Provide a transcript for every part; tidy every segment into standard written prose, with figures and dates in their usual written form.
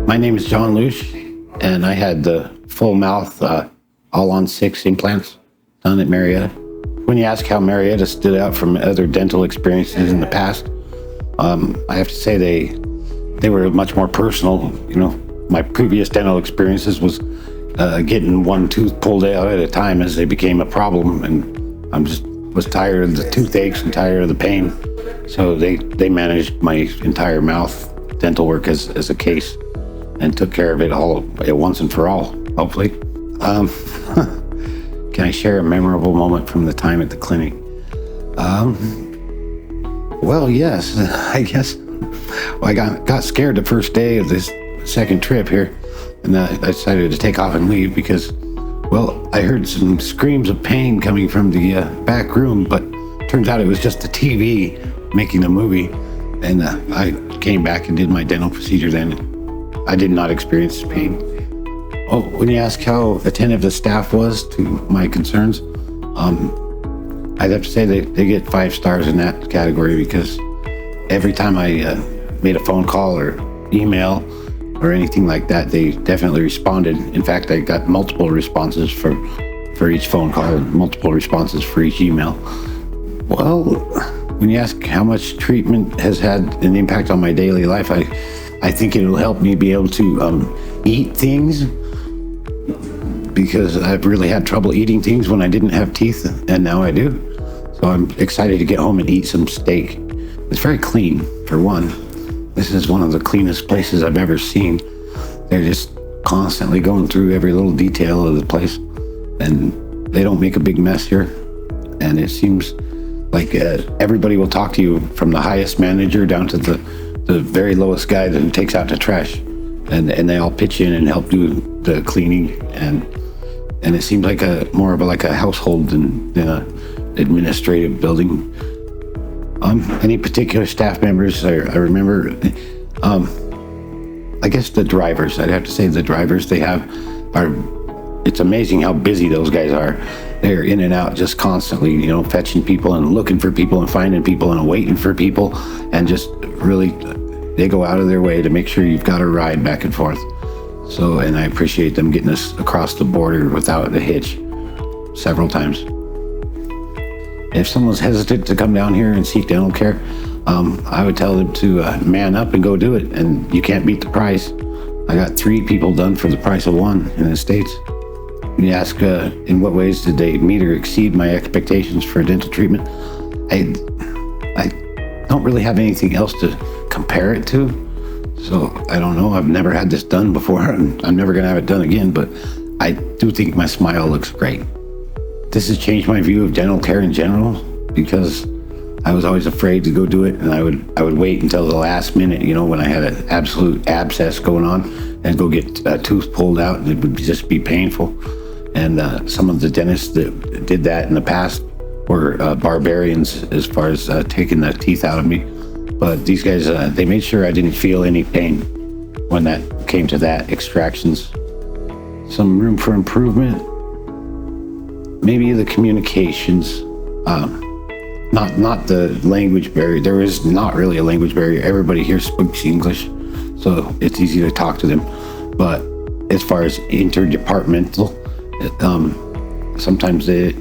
My name is John Luce, and I had the full mouth All-On-6 implants done at Marietta. When you ask how Marietta stood out from other dental experiences in the past, I have to say they were much more personal. You know, my previous dental experiences was getting one tooth pulled out at a time as they became a problem, and was tired of the toothaches and tired of the pain. So they managed my entire mouth dental work as a case and took care of it all at once and for all, hopefully. Can I share a memorable moment from the time at the clinic? Well, yes, I guess. Well, I got scared the first day of this second trip here, and I decided to take off and leave because, well, I heard some screams of pain coming from the back room, but turns out it was just the TV making the movie, and I came back and did my dental procedure then. I did not experience pain. Oh, when you ask how attentive the staff was to my concerns, I'd have to say they get 5 stars in that category, because every time I made a phone call or email or anything like that, they definitely responded. In fact, I got multiple responses for each phone call and multiple responses for each email. Well, when you ask how much treatment has had an impact on my daily life, I think it'll help me be able to eat things, because I've really had trouble eating things when I didn't have teeth, and now I do. So I'm excited to get home and eat some steak. It's very clean, for one. This is one of the cleanest places I've ever seen. They're just constantly going through every little detail of the place, and they don't make a big mess here. And it seems like everybody will talk to you, from the highest manager down to the very lowest guy that takes out the trash, and they all pitch in and help do the cleaning, and it seems like more of a household than a administrative building. Any particular staff members I remember? I guess the drivers. I'd have to say the drivers they have it's amazing how busy those guys are. They're in and out just constantly, you know, fetching people and looking for people and finding people and waiting for people, and just really, they go out of their way to make sure you've got a ride back and forth. So, and I appreciate them getting us across the border without a hitch several times. If someone's hesitant to come down here and seek dental care, I would tell them to man up and go do it, and you can't beat the price. I got 3 people done for the price of 1 in the States. When you ask in what ways did they meet or exceed my expectations for dental treatment, I don't really have anything else to compare it to. So I don't know. I've never had this done before, and I'm never going to have it done again, but I do think my smile looks great. This has changed my view of dental care in general, because I was always afraid to go do it, and I would wait until the last minute, you know, when I had an absolute abscess going on, and go get a tooth pulled out, and it would just be painful. And some of the dentists that did that in the past were barbarians as far as taking the teeth out of me. But these guys, they made sure I didn't feel any pain when that came to that, extractions. Some room for improvement. Maybe the communications. Not the language barrier. There is not really a language barrier. Everybody here speaks English, so it's easy to talk to them. But as far as interdepartmental, sometimes they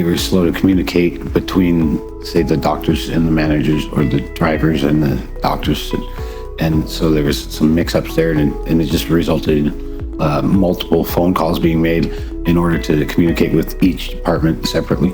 were slow to communicate between, say, the doctors and the managers, or the drivers and the doctors, and so there was some mix-ups there, and it just resulted in multiple phone calls being made in order to communicate with each department separately.